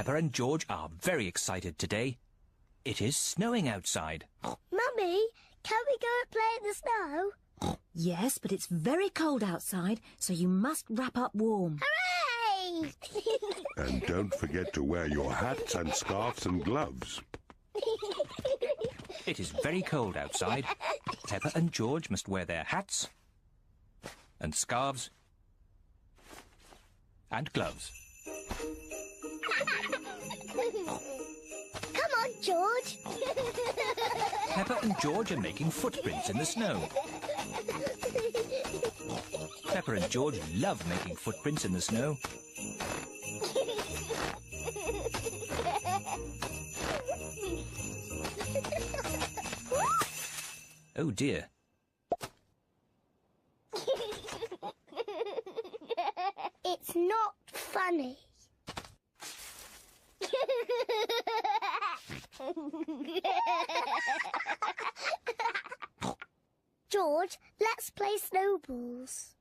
Peppa and George are very excited today. It is snowing outside. Mummy, can we go and play in the snow? Yes, but it's very cold outside, so you must wrap up warm. Hooray! And don't forget to wear your hats and scarves and gloves. It is very cold outside. Peppa and George must wear their hats and scarves and gloves. Come on, George. Peppa and George are making footprints in the snow. Peppa and George love making footprints in the snow. Oh dear. It's not funny. George, let's play snowballs.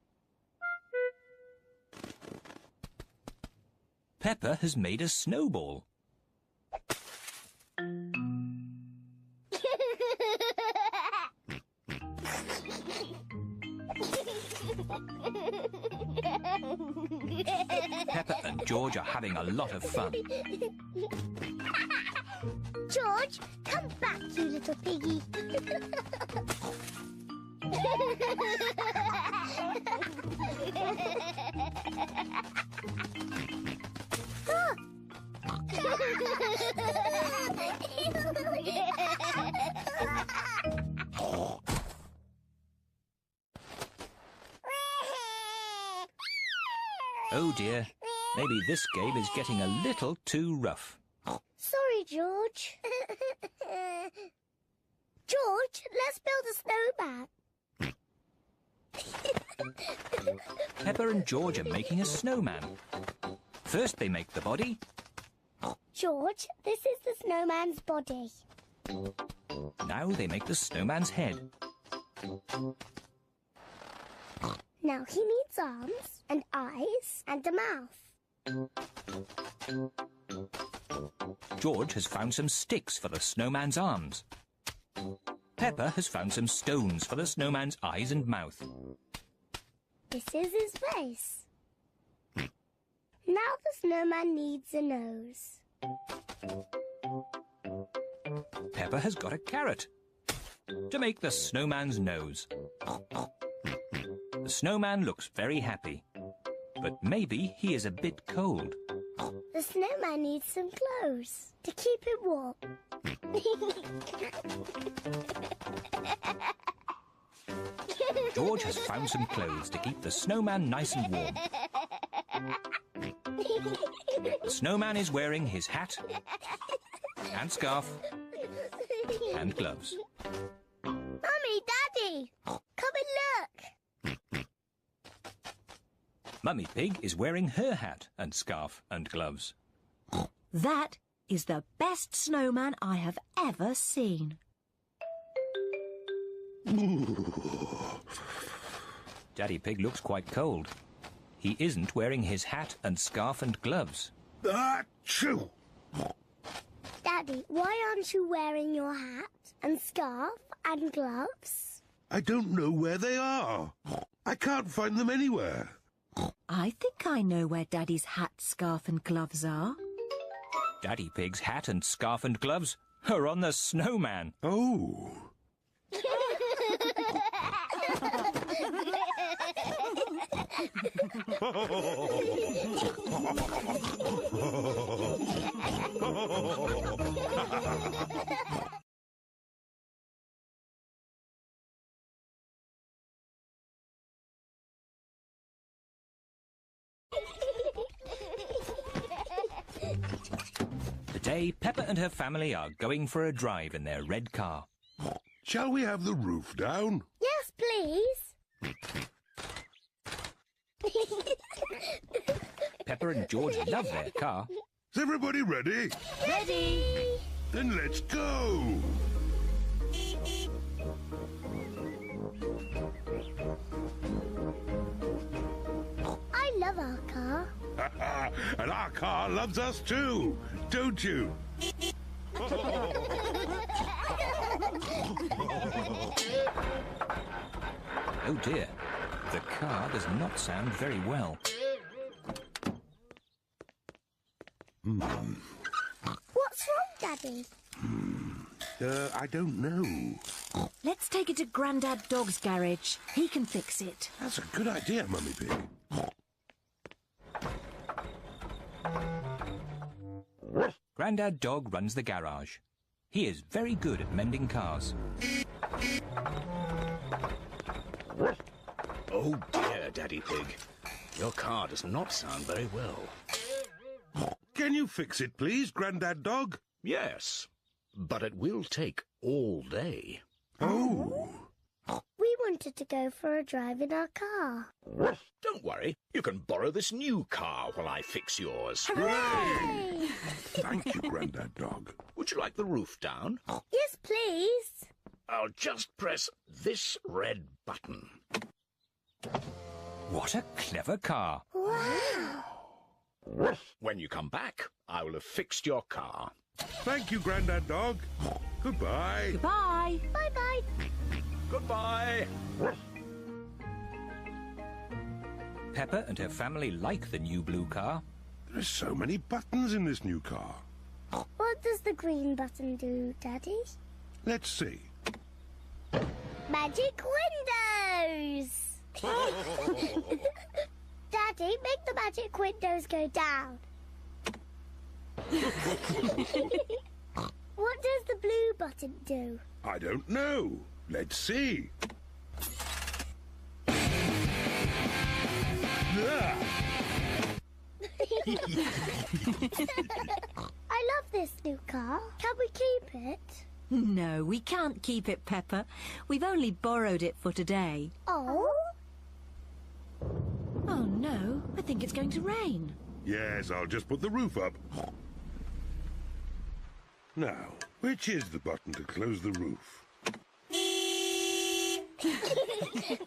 Peppa has made a snowball. Peppa and George are having a lot of fun. George, come back, you little piggy. Oh dear, maybe this game is getting a little too rough. Sorry, George. George, let's build a snowman. Peppa and George are making a snowman. First they make the body. George, this is the snowman's body. Now they make the snowman's head. Now he needs arms and eyes and a mouth. George has found some sticks for the snowman's arms. Peppa has found some stones for the snowman's eyes and mouth. This is his face. Now the snowman needs a nose. Peppa has got a carrot to make the snowman's nose. The snowman looks very happy, but maybe he is a bit cold. The snowman needs some clothes to keep him warm. George has found some clothes to keep the snowman nice and warm. The snowman is wearing his hat and scarf and gloves. Mummy, Daddy, come and look. Mummy Pig is wearing her hat and scarf and gloves. That is the best snowman I have ever seen. Daddy Pig looks quite cold. He isn't wearing his hat and scarf and gloves. Achoo! Daddy, why aren't you wearing your hat and scarf and gloves? I don't know where they are. I can't find them anywhere. I think I know where Daddy's hat, scarf and gloves are. Daddy Pig's hat and scarf and gloves are on the snowman. Oh. Today, Peppa and her family are going for a drive in their red car. Shall we have the roof down? Yes, please. Peppa and George love their car. Is everybody ready? Ready? Then let's go! I love our car. And our car loves us too, don't you? Oh dear, the car does not sound very well. What's wrong, Daddy? I don't know. Let's take it to Grandad Dog's garage. He can fix it. That's a good idea, Mummy Pig. Grandad Dog runs the garage. He is very good at mending cars. Oh dear, Daddy Pig. Your car does not sound very well. Can you fix it, please, Grandad Dog? Yes, but it will take all day. Oh. We wanted to go for a drive in our car. Don't worry, you can borrow this new car while I fix yours. Hooray! Thank you, Grandad Dog. Would you like the roof down? Yes, please. I'll just press this red button. What a clever car. Wow. When you come back, I will have fixed your car. Thank you, Grandad Dog. Goodbye. Goodbye. Bye-bye. Goodbye. Peppa and her family like the new blue car. There's so many buttons in this new car. What does the green button do, Daddy? Let's see. Magic windows! Daddy, make the magic windows go down. What does the blue button do? I don't know. Let's see. Ah! I love this new car. Can we keep it? No, we can't keep it, Peppa. We've only borrowed it for today. Oh? Oh, no. I think it's going to rain. Yes, I'll just put the roof up. Now, which is the button to close the roof?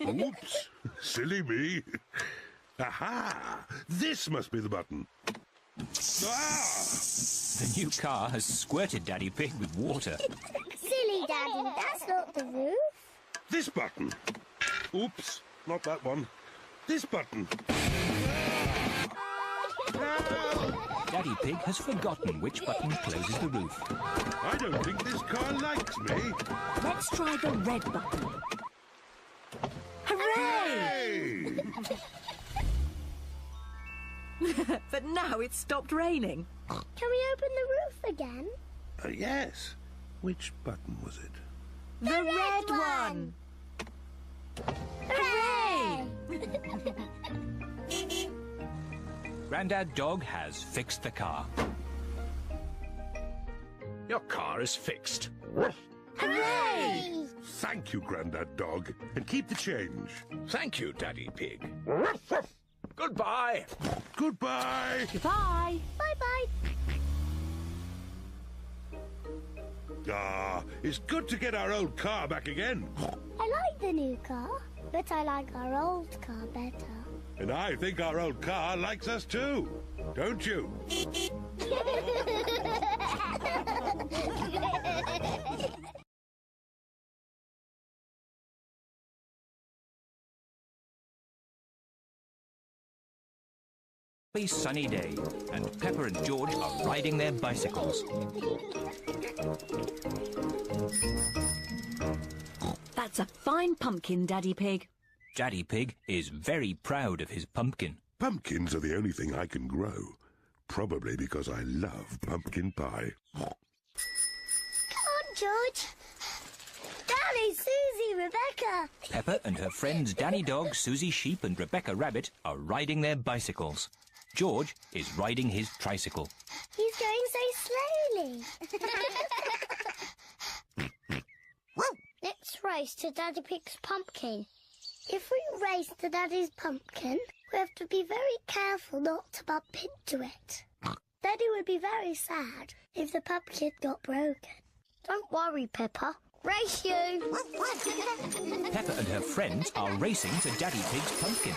Oops, silly me. Aha! This must be the button. Ah! The new car has squirted Daddy Pig with water. Silly Daddy, that's not the roof. This button. Oops, not that one. This button. Daddy Pig has forgotten which button closes the roof. I don't think this car likes me. Let's try the red button. Hooray! Hey! But now it's stopped raining. Can we open the roof again? Yes. Which button was it? The red one. Hooray! Grandad Dog has fixed the car. Your car is fixed. Hooray! Thank you, Grandad Dog. And keep the change. Thank you, Daddy Pig. Goodbye. Goodbye. Goodbye. Bye-bye. Ah, it's good to get our old car back again. I like the new car, but I like our old car better. And I think our old car likes us too. Don't you? Sunny day, and Peppa and George are riding their bicycles. That's a fine pumpkin, Daddy Pig. Daddy Pig is very proud of his pumpkin. Pumpkins are the only thing I can grow. Probably because I love pumpkin pie. Come on, George. Danny, Susie, Rebecca. Peppa and her friends Danny Dog, Susie Sheep and Rebecca Rabbit are riding their bicycles. George is riding his tricycle. He's going so slowly. Let's race to Daddy Pig's pumpkin. If we race to Daddy's pumpkin, we have to be very careful not to bump into it. Daddy would be very sad if the pumpkin got broken. Don't worry, Peppa. Race you. Peppa and her friends are racing to Daddy Pig's pumpkin.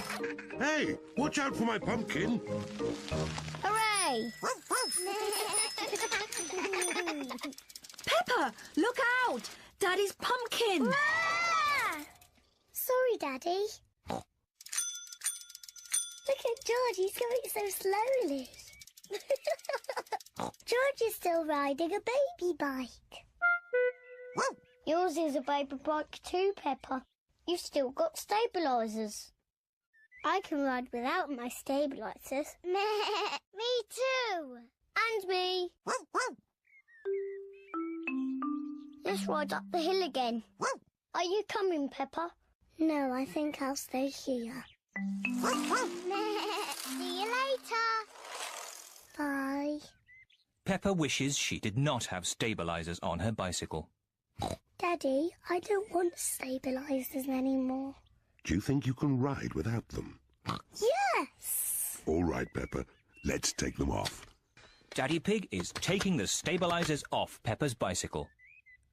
Hey, watch out for my pumpkin. Hooray! Peppa, look out! Daddy's pumpkin! Ah! Sorry, Daddy. Look at George, he's going so slowly. George is still riding a baby bike. Yours is a baby bike too, Peppa. You've still got stabilisers. I can ride without my stabilisers. Me too. And me. Let's ride up the hill again. Are you coming, Peppa? No, I think I'll stay here. See you later. Bye. Peppa wishes she did not have stabilisers on her bicycle. Daddy, I don't want stabilisers anymore. Do you think you can ride without them? Yes. All right, Peppa. Let's take them off. Daddy Pig is taking the stabilisers off Peppa's bicycle.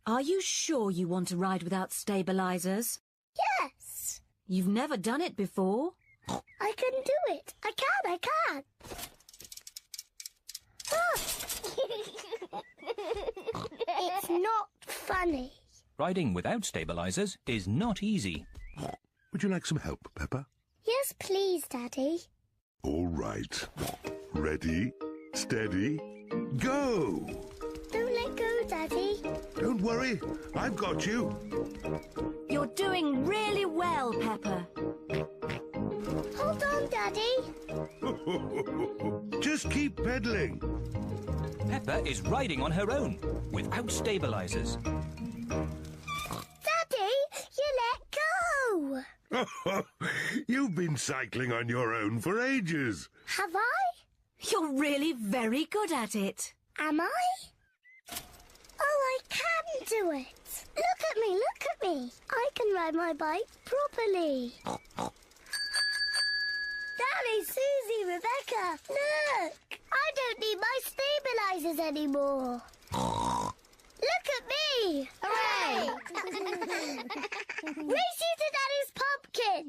Are you sure you want to ride without stabilisers? Yes. You've never done it before. I can do it. I can. Ah. It's not funny. Riding without stabilisers is not easy. Would you like some help, Peppa? Yes, please, Daddy. All right. Ready, steady, go! Don't let go, Daddy. Don't worry, I've got you. You're doing really well, Peppa. Hold on, Daddy. Just keep pedaling. Peppa is riding on her own, without stabilisers. Daddy, you let go. You've been cycling on your own for ages. Have I? You're really very good at it. Am I? Oh, I can do it. Look at me. I can ride my bike properly. Daddy, Susie, Rebecca, look! I don't need my stabilisers anymore. Look at me! Hooray! Race you to Daddy's pumpkin!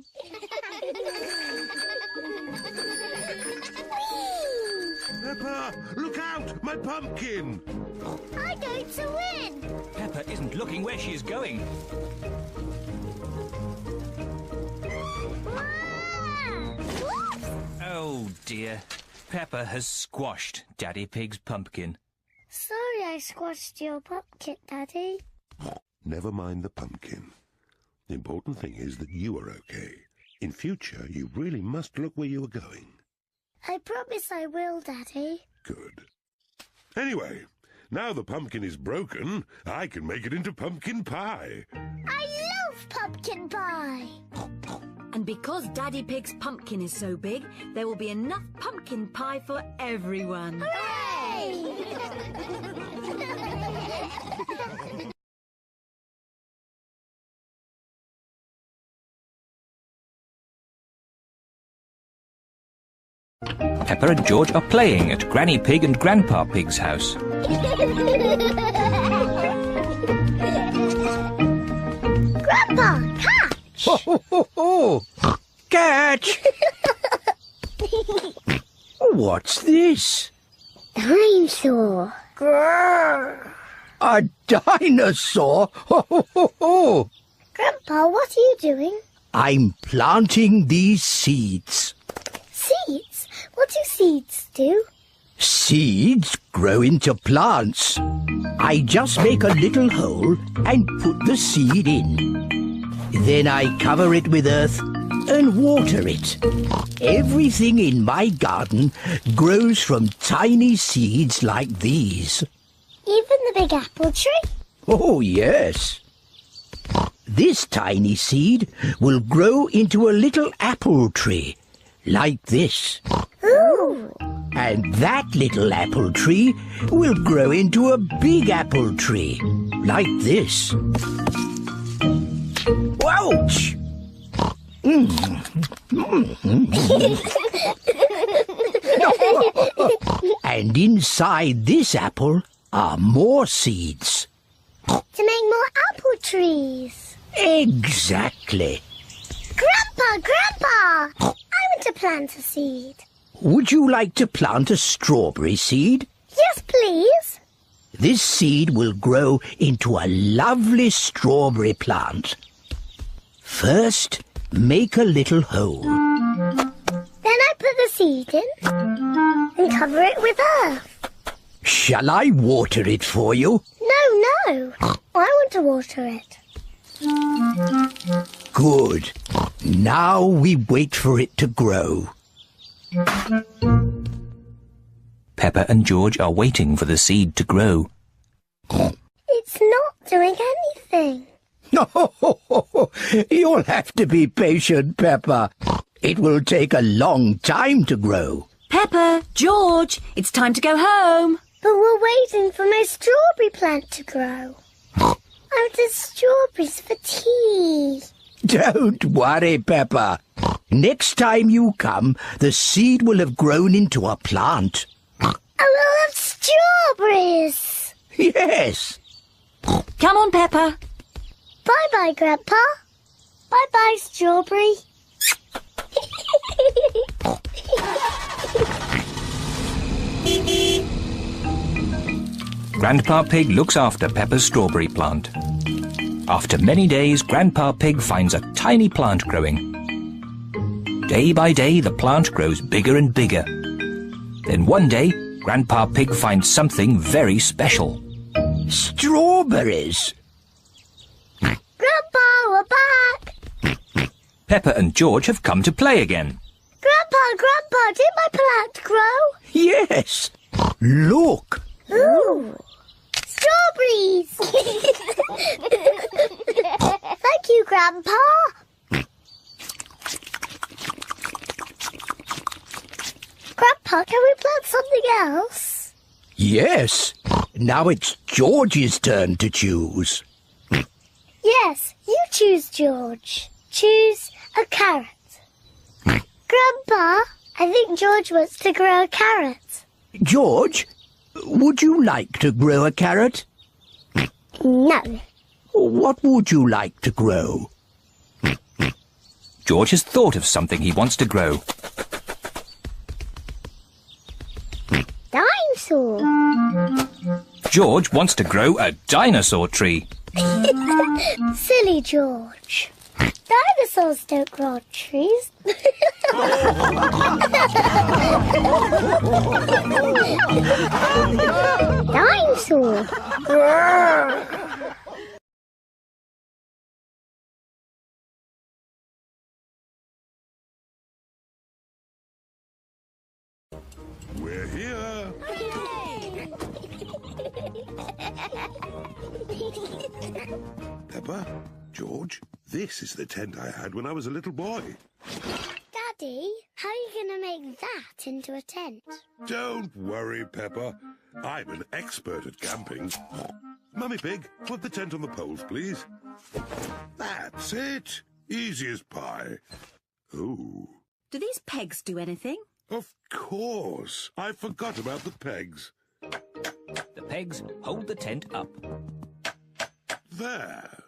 Peppa, look out! My pumpkin! I'm going to win! Peppa isn't looking where she is going. Whoops! Oh dear. Peppa has squashed Daddy Pig's pumpkin. Sorry I squashed your pumpkin, Daddy. Never mind the pumpkin. The important thing is that you are okay. In future, you really must look where you are going. I promise I will, Daddy. Good. Anyway, now the pumpkin is broken, I can make it into pumpkin pie. I love pumpkin pie! And because Daddy Pig's pumpkin is so big, there will be enough pumpkin pie for everyone. Hooray! Peppa and George are playing at Granny Pig and Grandpa Pig's house. Grandpa, catch! Ho, ho, ho, ho. Catch! What's this? Dinosaur. Grrr. A dinosaur? Ho, ho, ho, ho. Grandpa, what are you doing? I'm planting these seeds. Seeds? What do seeds do? Seeds grow into plants. I just make a little hole and put the seed in. Then I cover it with earth and water it. Everything in my garden grows from tiny seeds like these. Even the big apple tree? Oh, yes. This tiny seed will grow into a little apple tree, like this. Ooh! And that little apple tree will grow into a big apple tree, like this. Ouch! And inside this apple are more seeds. To make more apple trees. Exactly. Grandpa! I want to plant a seed. Would you like to plant a strawberry seed? Yes, please. This seed will grow into a lovely strawberry plant. First, make a little hole. Then I put the seed in and cover it with earth. Shall I water it for you? No. I want to water it. Good. Now we wait for it to grow. Peppa and George are waiting for the seed to grow. It's not doing anything. You'll have to be patient, Peppa. It will take a long time to grow. Peppa, George, it's time to go home. But we're waiting for my strawberry plant to grow. I wanted strawberries for tea. Don't worry, Peppa. Next time you come, the seed will have grown into a plant. I will have strawberries. Yes. Come on, Peppa. Bye-bye, Grandpa. Bye-bye, strawberry. Grandpa Pig looks after Peppa's strawberry plant. After many days, Grandpa Pig finds a tiny plant growing. Day by day, the plant grows bigger and bigger. Then one day, Grandpa Pig finds something very special. Strawberries. Grandpa, we're back. Peppa and George have come to play again. Grandpa, did my plant grow? Yes. Look. Ooh. Strawberries! Thank you, Grandpa. Grandpa, can we plant something else? Yes. Now it's George's turn to choose. Yes, you choose, George. Choose a carrot. Grandpa, I think George wants to grow a carrot. George, would you like to grow a carrot? No. What would you like to grow? George has thought of something he wants to grow. Dinosaur. George wants to grow a dinosaur tree. Silly George. Dinosaurs don't grow on trees. Dinosaur. We're here. Peppa, George, this is the tent I had when I was a little boy. Daddy, how are you going to make that into a tent? Don't worry, Peppa. I'm an expert at camping. Mummy Pig, put the tent on the poles, please. That's it. Easy as pie. Ooh. Do these pegs do anything? Of course. I forgot about the pegs. The pegs hold the tent up. There.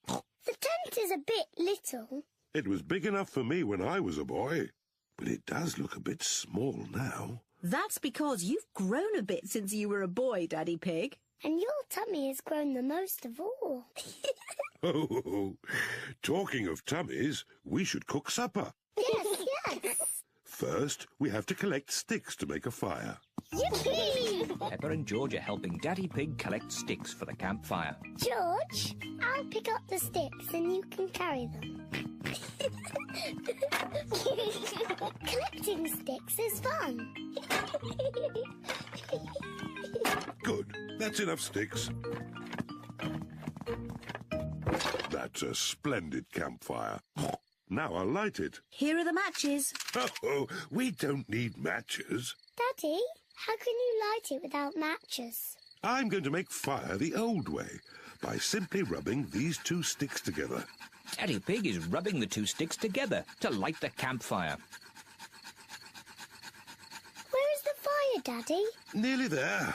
The tent is a bit little. It was big enough for me when I was a boy, but it does look a bit small now. That's because you've grown a bit since you were a boy, Daddy Pig. And your tummy has grown the most of all. Oh, talking of tummies, we should cook supper. Yes. First, we have to collect sticks to make a fire. Yippee! Peppa and George are helping Daddy Pig collect sticks for the campfire. George, I'll pick up the sticks and you can carry them. Collecting sticks is fun. Good. That's enough sticks. That's a splendid campfire. Now I'll light it. Here are the matches. Oh, we don't need matches. Daddy, how can you light it without matches? I'm going to make fire the old way by simply rubbing these two sticks together. Daddy Pig is rubbing the two sticks together to light the campfire. Where is the fire, Daddy? Nearly there.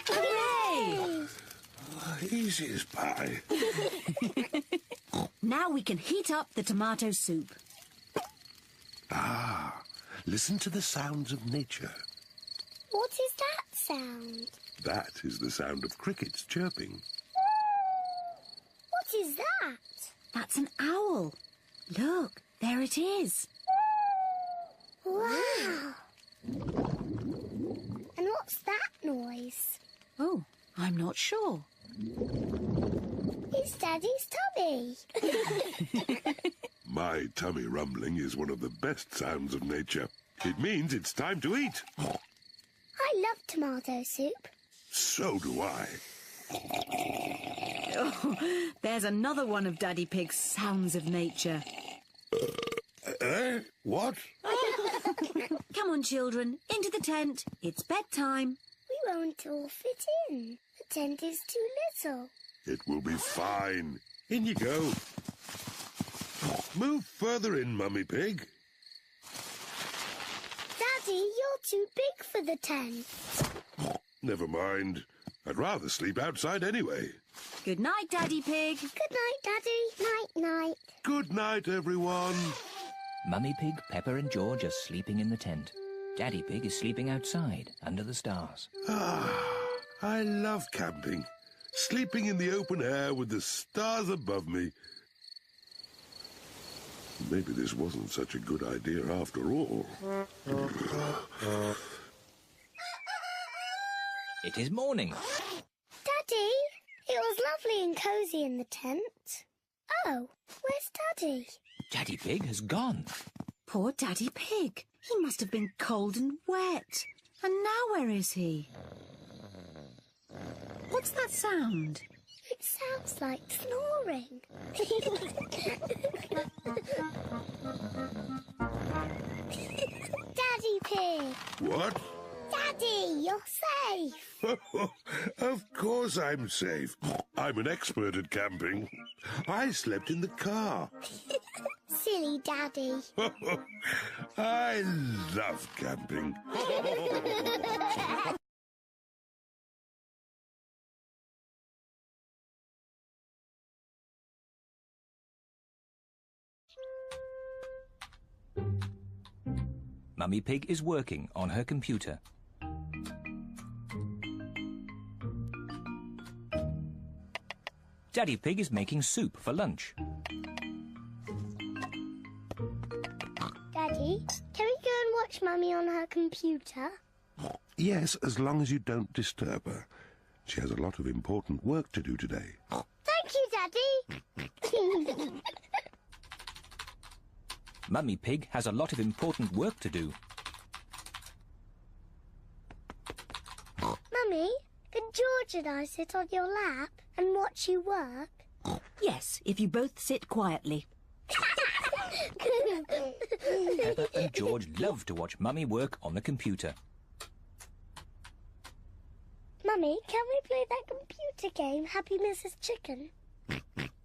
Hooray! Easy as pie. Now we can heat up the tomato soup. Listen to the sounds of nature. What is that sound? That is the sound of crickets chirping. What is that? That's an owl. Look, there it is. Wow! And what's that noise? Oh, I'm not sure. It's Daddy's tummy. My tummy rumbling is one of the best sounds of nature. It means it's time to eat. I love tomato soup. So do I. Oh, there's another one of Daddy Pig's sounds of nature. What? Come on, children, into the tent. It's bedtime. We won't all fit in. The tent is too little. It will be fine. In you go. Move further in, Mummy Pig. Daddy, you're too big for the tent. Never mind. I'd rather sleep outside anyway. Good night, Daddy Pig. Good night, Daddy. Night-night. Good night, everyone. Mummy Pig, Peppa and George are sleeping in the tent. Daddy Pig is sleeping outside, under the stars. I love camping. Sleeping in the open air with the stars above me. Maybe this wasn't such a good idea after all. It is morning. Daddy, it was lovely and cosy in the tent. Oh, where's Daddy? Daddy Pig has gone. Poor Daddy Pig. He must have been cold and wet. And now where is he? What's that sound? It sounds like snoring. Daddy Pig! What? Daddy, you're safe! Of course I'm safe. I'm an expert at camping. I slept in the car. Silly Daddy. I love camping. Mummy Pig is working on her computer. Daddy Pig is making soup for lunch. Daddy, can we go and watch Mummy on her computer? Yes, as long as you don't disturb her. She has a lot of important work to do today. Thank you, Daddy. Mummy Pig has a lot of important work to do. Mummy, can George and I sit on your lap and watch you work? Yes, if you both sit quietly. Peppa and George love to watch Mummy work on the computer. Mummy, can we play that computer game, Happy Mrs. Chicken?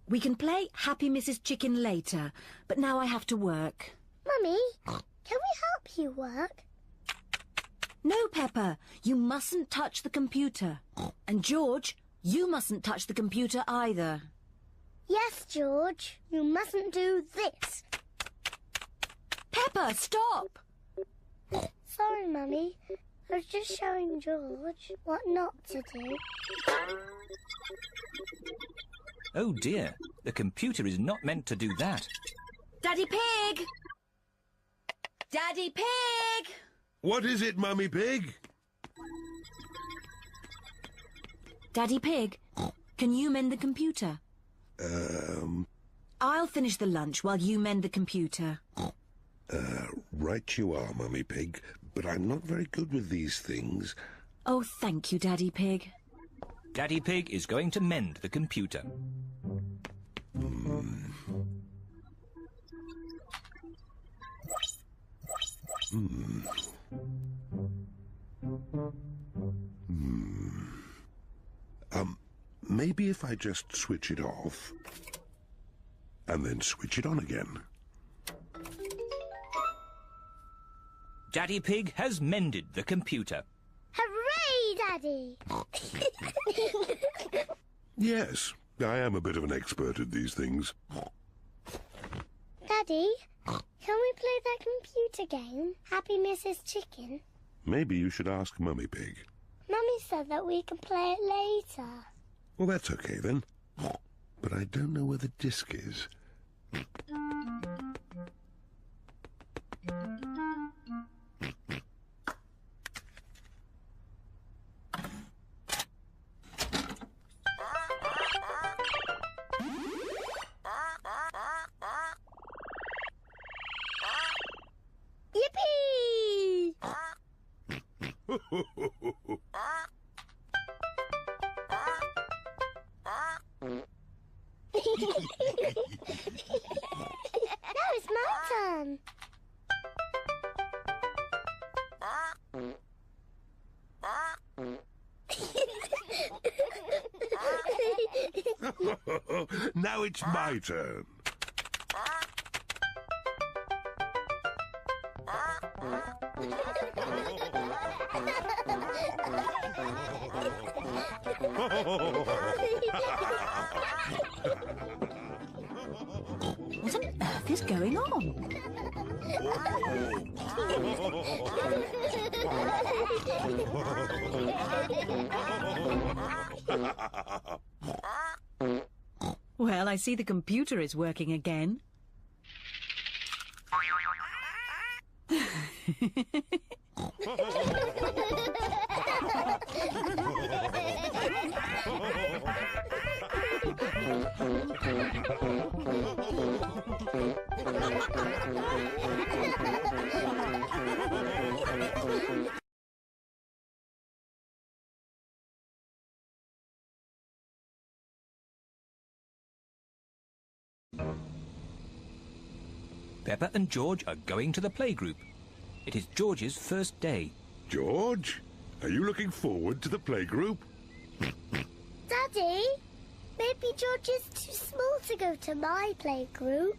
We can play Happy Mrs. Chicken later, but now I have to work. Mummy, can we help you work? No, Peppa, you mustn't touch the computer. And George, you mustn't touch the computer either. Yes, George, you mustn't do this. Peppa, stop! Sorry, Mummy. I was just showing George what not to do. Oh dear, the computer is not meant to do that. Daddy Pig! Daddy Pig! What is it, Mummy Pig? Daddy Pig, can you mend the computer? I'll finish the lunch while you mend the computer. Right you are, Mummy Pig, but I'm not very good with these things. Oh, thank you, Daddy Pig. Daddy Pig is going to mend the computer. Maybe if I just switch it off and then switch it on again. Daddy Pig has mended the computer. Hooray, Daddy! Yes, I am a bit of an expert at these things. Daddy, can we play that computer game, Happy Mrs. Chicken? Maybe you should ask Mummy Pig. Mummy said that we can play it later. Well, that's okay then. But I don't know where the disc is. Yippee! Now it's my turn. Now it's my turn. What on earth is going on? Well, I see the computer is working again. Peppa and George are going to the playgroup. It is George's first day. George, are you looking forward to the playgroup? Daddy, maybe George is too small to go to my playgroup.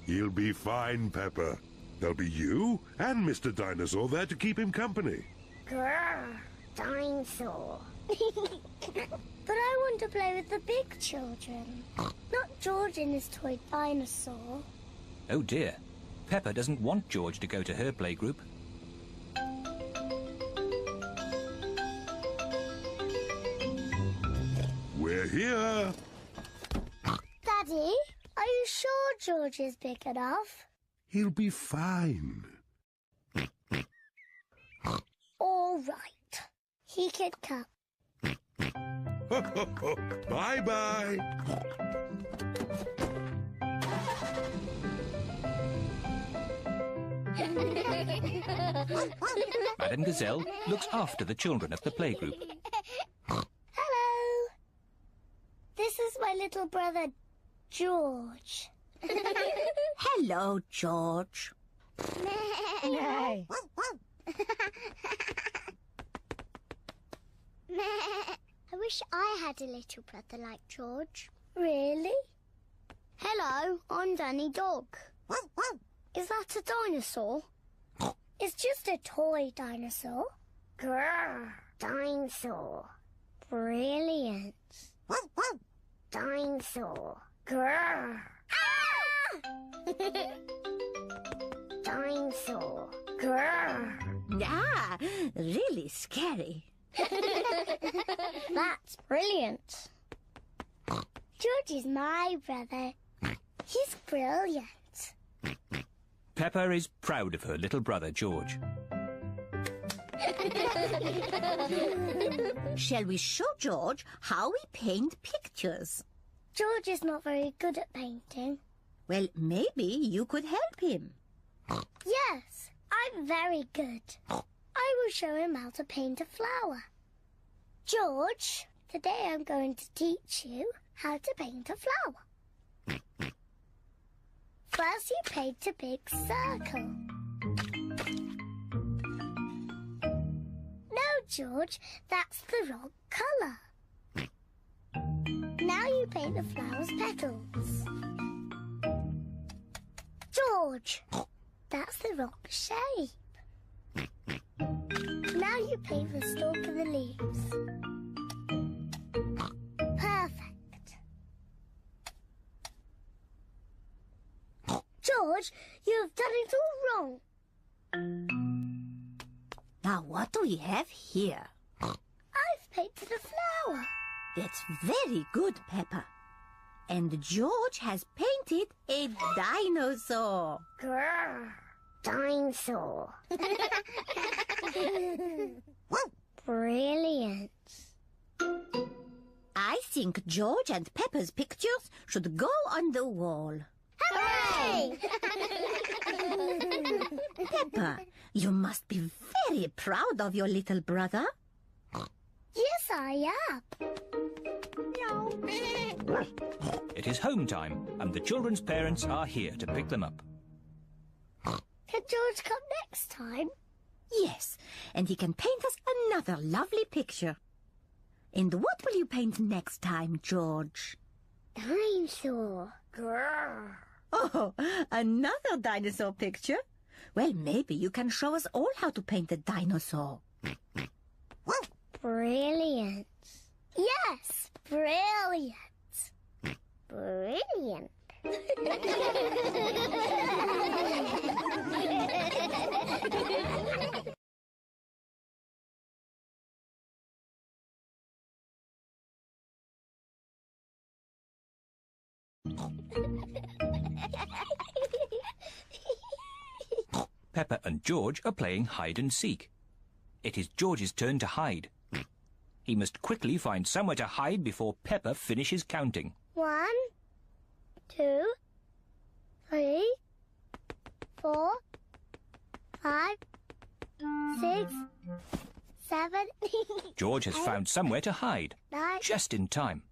He'll be fine, Peppa. There'll be you and Mr. Dinosaur there to keep him company. Grrr, dinosaur. But I want to play with the big children, not George and his toy dinosaur. Oh dear, Peppa doesn't want George to go to her playgroup. We're here. Daddy, are you sure George is big enough? He'll be fine. All right, he can come. Bye-bye. Madame Gazelle looks after the children at the playgroup. Hello. This is my little brother, George. Hello, George. I wish I had a little brother like George. Really? Hello, I'm Danny Dog. Is that a dinosaur? It's just a toy dinosaur. Grrr, dinosaur. Brilliant. Dinosaur. Grrr. Ah! Dinosaur. Grrr. Ah, really scary. That's brilliant. George is my brother. He's brilliant. Peppa is proud of her little brother, George. Shall we show George how we paint pictures? George is not very good at painting. Well, maybe you could help him. Yes, I'm very good. I will show him how to paint a flower. George, today I'm going to teach you how to paint a flower. First you paint a big circle. No, George, that's the wrong colour. Now you paint the flower's petals. George, that's the wrong shape. Now you paint the stalk of the leaves. George, you have done it all wrong. Now what do we have here? I've painted a flower. That's very good, Peppa. And George has painted a dinosaur. Grrr, dinosaur. Brilliant. I think George and Peppa's pictures should go on the wall. Hooray! Peppa, you must be very proud of your little brother. Yes, I am. It is home time, and the children's parents are here to pick them up. Can George come next time? Yes, and he can paint us another lovely picture. And what will you paint next time, George? Dinosaur. Grrr. Oh, another dinosaur picture? Well, maybe you can show us all how to paint a dinosaur. Brilliant. Yes, brilliant. Brilliant. Peppa and George are playing hide and seek. It is George's turn to hide. He must quickly find somewhere to hide before Peppa finishes counting. 1, 2, 3, 4, 5, 6, 7, George has found somewhere to hide, 9, just in time.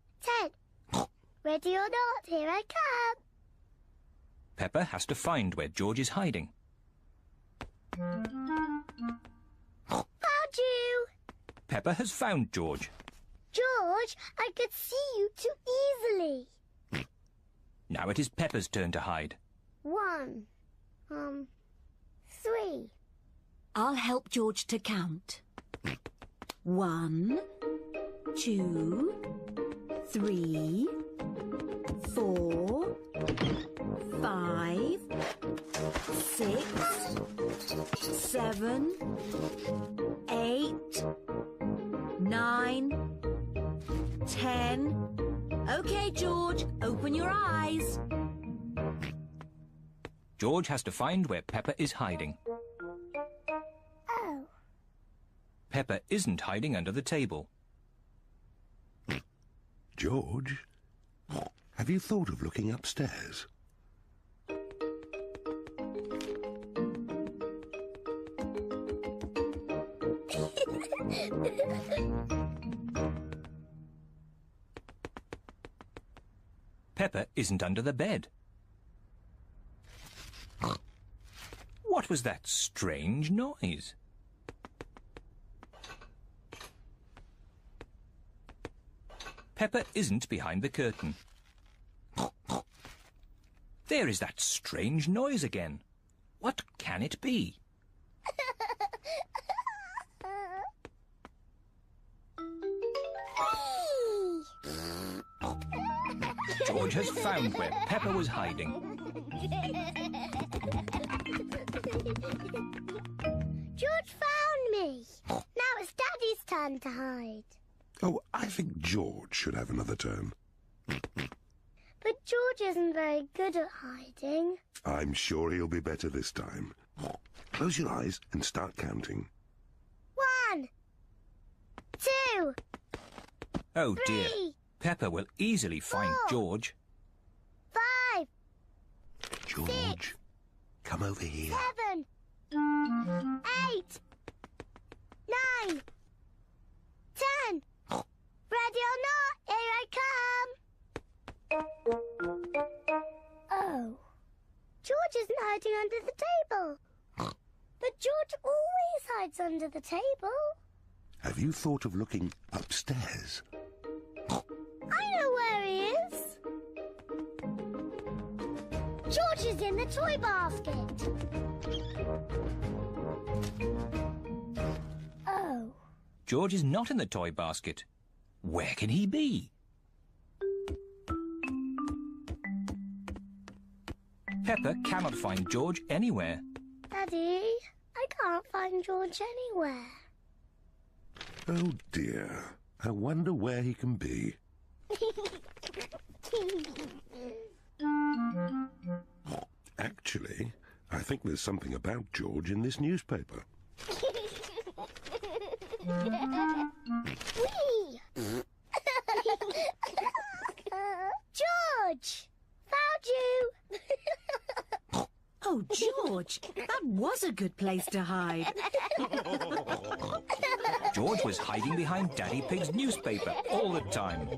10. Ready or not, here I come. Peppa has to find where George is hiding. Found you. Peppa has found George. George, I could see you too easily. Now it is Peppa's turn to hide. 1, 3. I'll help George to count. 1, 2, 3, 4, 5, 6, 7, 8, 9, 10. OK, George, open your eyes. George has to find where Peppa is hiding. Oh. Peppa isn't hiding under the table. George, have you thought of looking upstairs? Peppa isn't under the bed. What was that strange noise? Peppa isn't behind the curtain. There is that strange noise again. What can it be? George has found where Peppa was hiding. George found me. Now it's Daddy's turn to hide. Oh, I think George should have another turn. But George isn't very good at hiding. I'm sure he'll be better this time. Close your eyes and start counting. 1, 2, Oh dear, 3, Peppa will easily find 4, George. 5, George, come over here. 7, 8, 9, 10. Ready or not, here I come. Oh. George isn't hiding under the table. But George always hides under the table. Have you thought of looking upstairs? I know where he is. George is in the toy basket. Oh. George is not in the toy basket. Where can he be? Peppa cannot find George anywhere. Daddy, I can't find George anywhere. Oh dear. I wonder where he can be. Actually, I think there's something about George in this newspaper. Whee! George! Found you! Oh, George, that was a good place to hide. George was hiding behind Daddy Pig's newspaper all the time.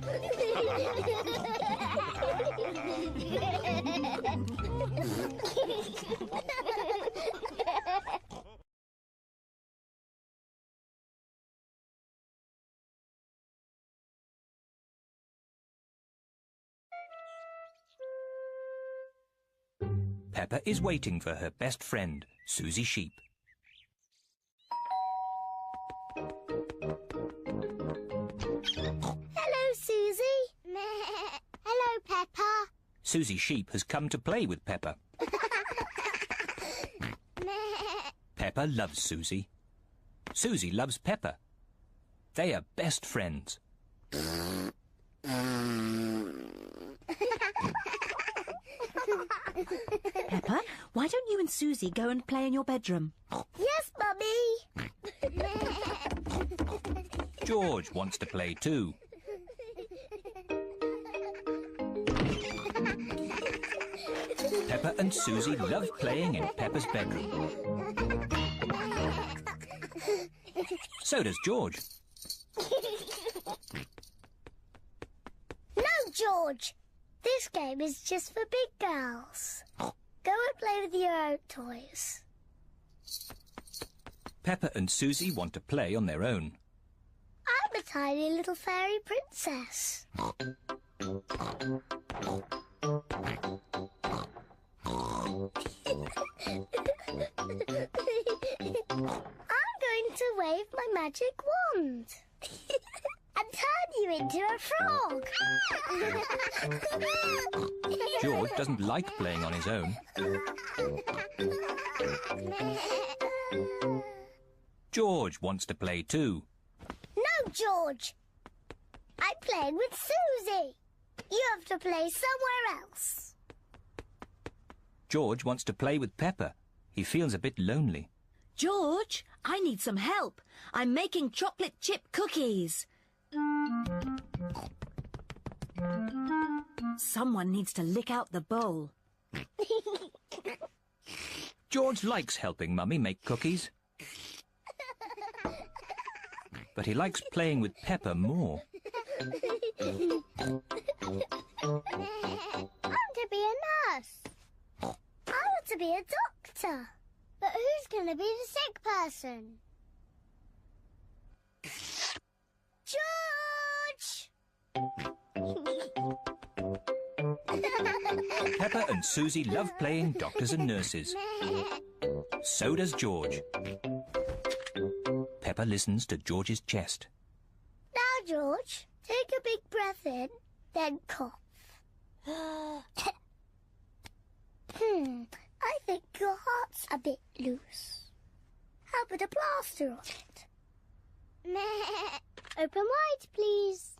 Peppa is waiting for her best friend, Susie Sheep. Hello, Susie. Hello, Peppa. Susie Sheep has come to play with Peppa. Peppa loves Susie. Susie loves Peppa. They are best friends. Peppa, why don't you and Susie go and play in your bedroom? Yes, Mummy. George wants to play too. Peppa and Susie love playing in Peppa's bedroom. So does George. No, George. This game is just for big girls. Go and play with your own toys. Peppa and Susie want to play on their own. I'm a tiny little fairy princess. I'm going to wave my magic wand and turn you into a frog. George doesn't like playing on his own. George wants to play too. No, George. I'm playing with Susie. You have to play somewhere else. George wants to play with Peppa. He feels a bit lonely. George, I need some help. I'm making chocolate chip cookies. Someone needs to lick out the bowl. George likes helping Mummy make cookies. But he likes playing with Peppa more. I want to be a nurse. I want to be a doctor. But who's going to be the sick person? George! Peppa and Susie love playing doctors and nurses. So does George. Peppa listens to George's chest. Now, George, take a big breath in, then cough. I think your heart's a bit loose. How about a plaster on it? Open wide, please.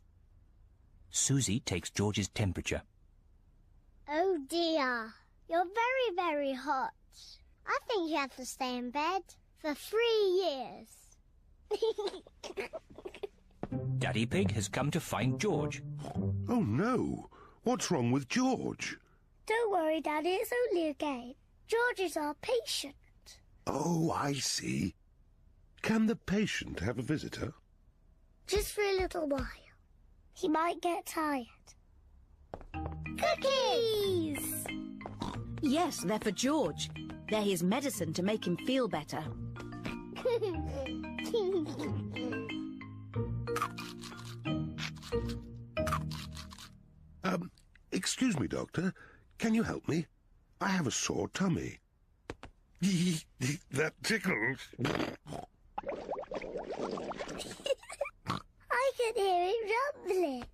Susie takes George's temperature. Oh dear, you're very, very hot. I think you have to stay in bed for 3 years. Daddy Pig has come to find George. Oh no! What's wrong with George? Don't worry, Daddy, it's only a game. George is our patient. Oh, I see. Can the patient have a visitor? Just for a little while. He might get tired. Cookies! Yes, they're for George. They're his medicine to make him feel better. Excuse me, Doctor. Can you help me? I have a sore tummy. That tickles. I can hear it rumbling.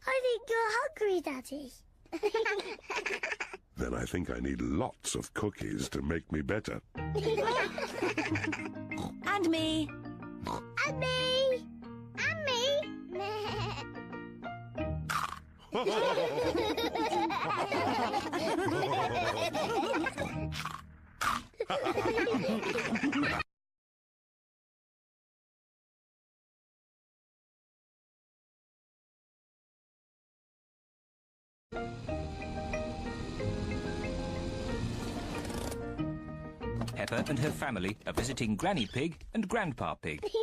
I think you're hungry, Daddy. Then I think I need lots of cookies to make me better. And me. And me. And me. Peppa and her family are visiting Granny Pig and Grandpa Pig. Granny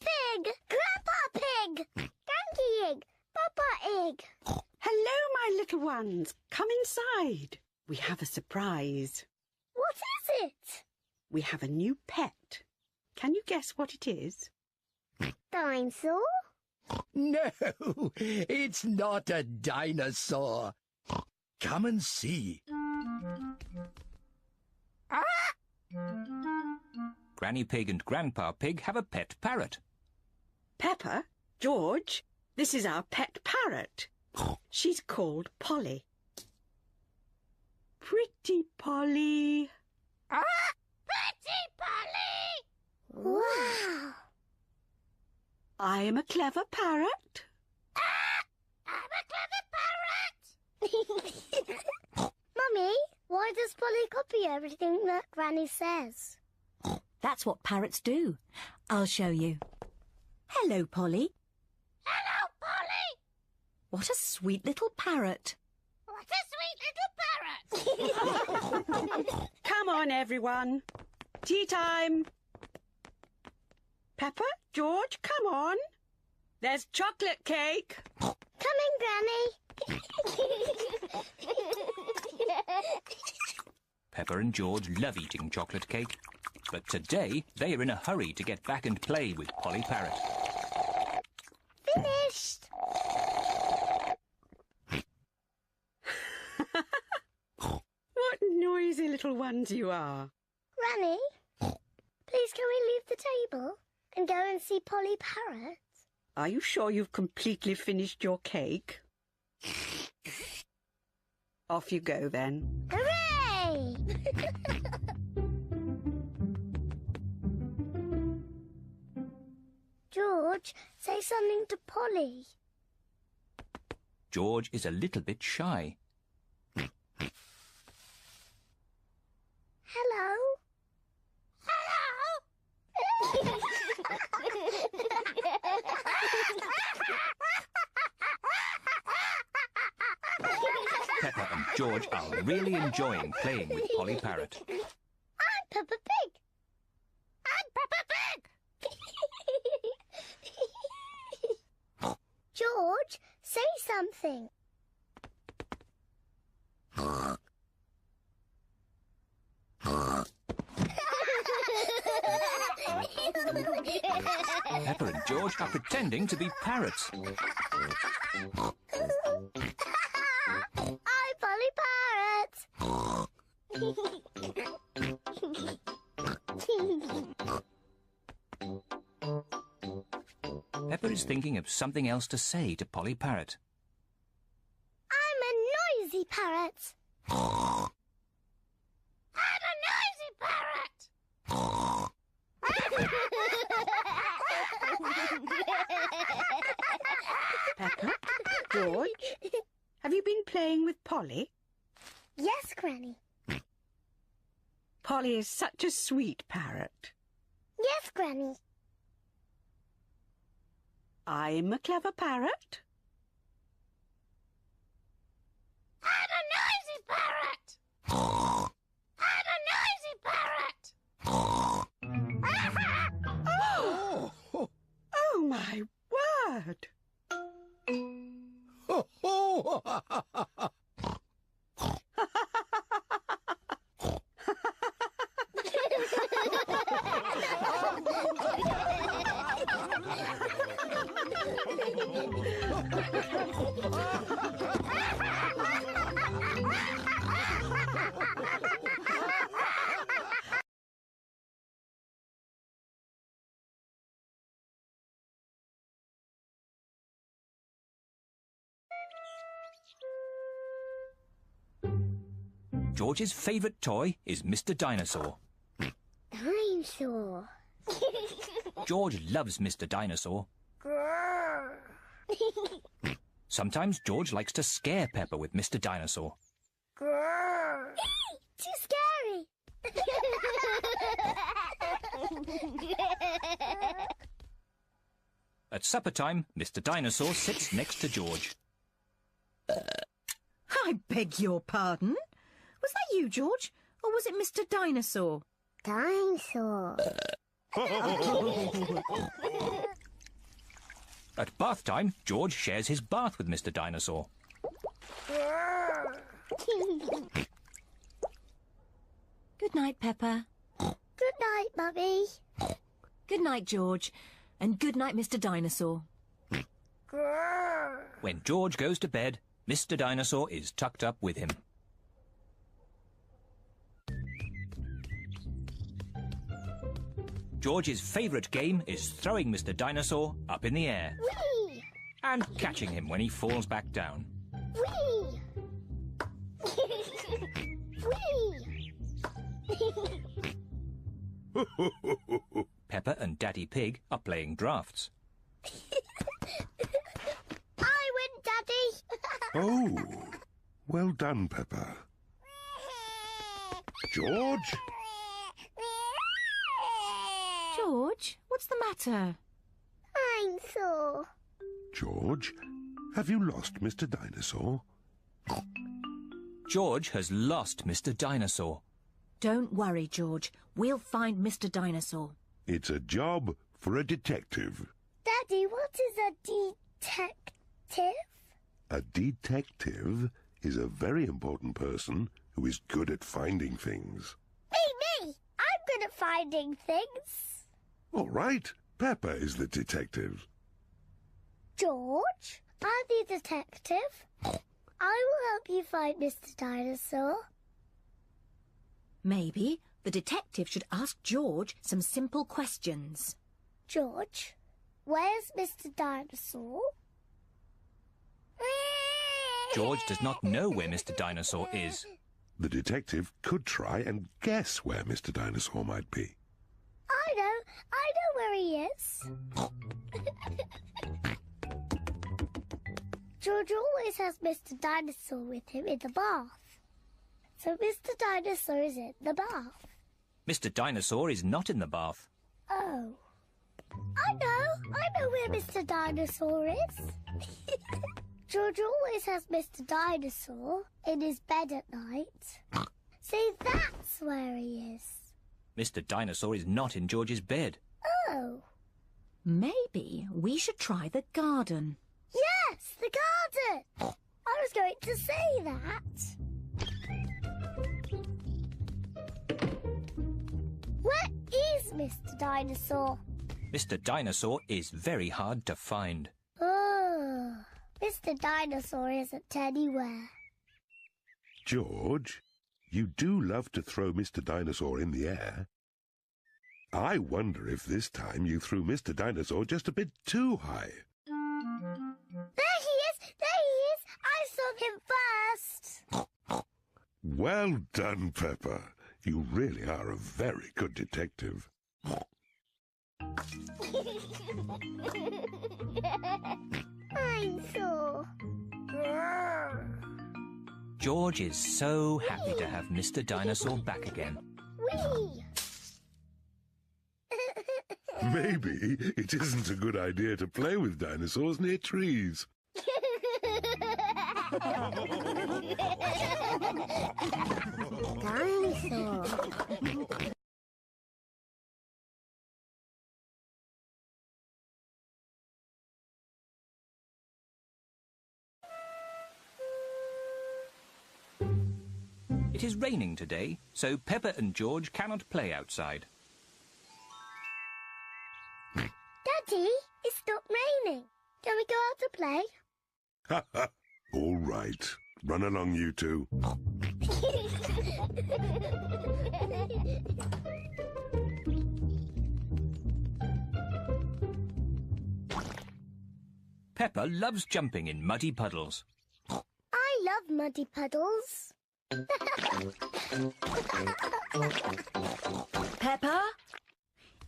Pig! Grandpa Pig! Granky Egg! Papa Egg! Hello, my little ones. Come inside. We have a surprise. What is it? We have a new pet. Can you guess what it is? Dinosaur? No, it's not a dinosaur. Come and see. Granny Pig and Grandpa Pig have a pet parrot. Peppa, George, this is our pet parrot. She's called Polly. Pretty Polly. Pretty Polly! Wow! I am a clever parrot. I'm a clever parrot! Mummy, why does Polly copy everything that Granny says? That's what parrots do. I'll show you. Hello, Polly. Hello, Polly! What a sweet little parrot. What a sweet little parrot! Come on, everyone. Tea time. Peppa, George, come on. There's chocolate cake. Coming, Granny! Peppa and George love eating chocolate cake, but today they are in a hurry to get back and play with Polly Parrot. Finished! What noisy little ones you are. Granny, please can we leave the table and go and see Polly Parrot? Are you sure you've completely finished your cake? Off you go, then. Hooray! George, say something to Polly. George is a little bit shy. Hello? Hello? Peppa and George are really enjoying playing with Polly Parrot. I'm Peppa Pig. I'm Peppa Pig. George, say something. Peppa and George are pretending to be parrots. I'm Polly Parrot. Peppa is thinking of something else to say to Polly Parrot. I'm a noisy parrot. I'm a noisy parrot. Peppa, George, have you been playing with Polly? Yes, Granny. Polly is such a sweet parrot. Yes, Granny. I'm a clever parrot. I'm a noisy parrot. I'm a noisy parrot. Oh, my word! George's favourite toy is Mr. Dinosaur. Dinosaur. George loves Mr. Dinosaur. Sometimes George likes to scare Peppa with Mr. Dinosaur. Too scary. At supper time, Mr. Dinosaur sits next to George. I beg your pardon? Was that you, George? Or was it Mr. Dinosaur? Dinosaur. At bath time, George shares his bath with Mr. Dinosaur. Good night, Peppa. Good night, Mummy. Good night, George. And good night, Mr. Dinosaur. When George goes to bed, Mr. Dinosaur is tucked up with him. George's favourite game is throwing Mr. Dinosaur up in the air Whee! and catching him when he falls back down. Whee! Whee! Peppa and Daddy Pig are playing drafts. I win, Daddy. Oh, well done, Peppa. George? George, what's the matter? I'm sore. George, have you lost Mr. Dinosaur? George has lost Mr. Dinosaur. Don't worry, George. We'll find Mr. Dinosaur. It's a job for a detective. Daddy, what is a detective? A detective is a very important person who is good at finding things. Me! I'm good at finding things. All right, Peppa is the detective. George, I'm the detective. I will help you find Mr. Dinosaur. Maybe the detective should ask George some simple questions. George, where's Mr. Dinosaur? George does not know where Mr. Dinosaur is. The detective could try and guess where Mr. Dinosaur might be. I know where he is. George always has Mr. Dinosaur with him in the bath. So Mr. Dinosaur is in the bath. Mr. Dinosaur is not in the bath. Oh. I know where Mr. Dinosaur is. George always has Mr. Dinosaur in his bed at night. See, that's where he is. Mr. Dinosaur is not in George's bed. Oh. Maybe we should try the garden. Yes, the garden. I was going to say that. Where is Mr. Dinosaur? Mr. Dinosaur is very hard to find. Oh, Mr. Dinosaur isn't anywhere. George, you do love to throw Mr. Dinosaur in the air. I wonder if this time you threw Mr. Dinosaur just a bit too high. There he is! There he is! I saw him first! Well done, Peppa. You really are a very good detective. I'm sore. George is so happy to have Mr. Dinosaur back again. Whee! Maybe it isn't a good idea to play with dinosaurs near trees. Dinosaur. It is raining today, so Peppa and George cannot play outside. Daddy, it's stopped raining. Can we go out to play? Ha ha! All right. Run along, you two. Peppa loves jumping in muddy puddles. I love muddy puddles. Peppa,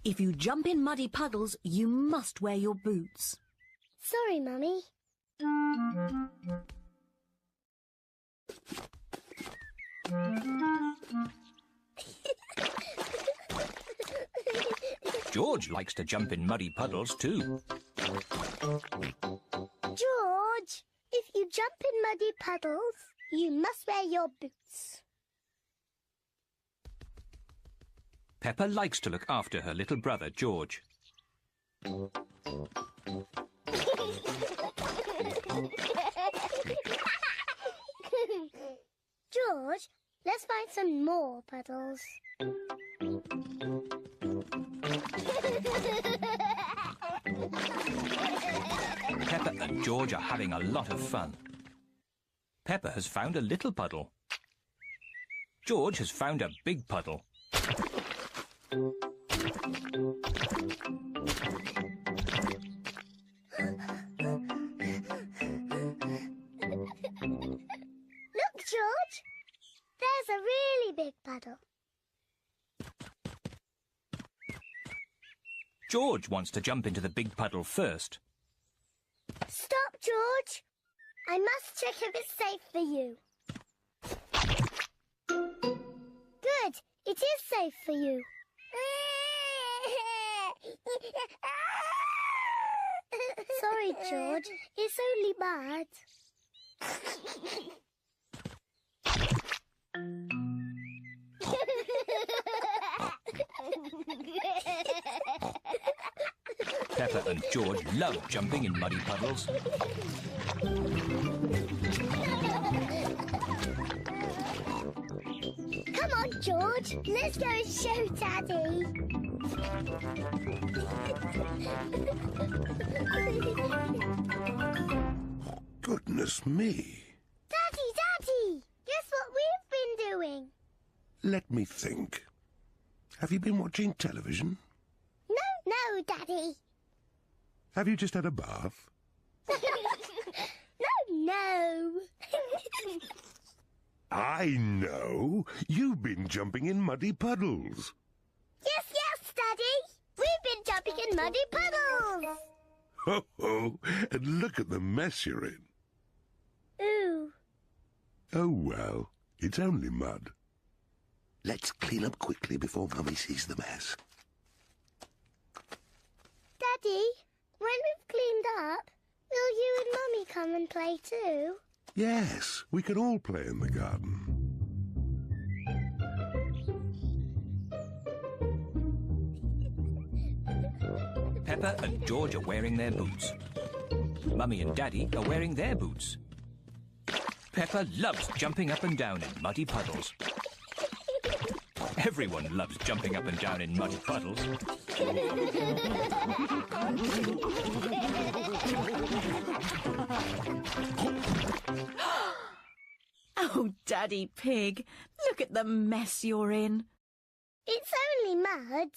if you jump in muddy puddles, you must wear your boots. Sorry, Mummy. George likes to jump in muddy puddles too. George, if you jump in muddy puddles, you must wear your boots. Peppa likes to look after her little brother, George. George, let's find some more puddles. Peppa and George are having a lot of fun. Peppa has found a little puddle. George has found a big puddle. Look, George. There's a really big puddle. George wants to jump into the big puddle first. Stop, George. I must check if it's safe for you. Good. It is safe for you. Sorry, George. It's only mud. Peppa and George love jumping in muddy puddles. Come on, George. Let's go and show Daddy. Goodness me. Daddy! Guess what we've been doing? Let me think. Have you been watching television? No, Daddy. Have you just had a bath? No. I know. You've been jumping in muddy puddles. Yes, Daddy. We've been jumping in muddy puddles. Ho, ho. And look at the mess you're in. Ooh. Oh, well, it's only mud. Let's clean up quickly before Mummy sees the mess. Daddy, when we've cleaned up, will you and Mummy come and play too? Yes, we can all play in the garden. Peppa and George are wearing their boots. Mummy and Daddy are wearing their boots. Peppa loves jumping up and down in muddy puddles. Everyone loves jumping up and down in muddy puddles. Oh, Daddy Pig, look at the mess you're in. It's only mud.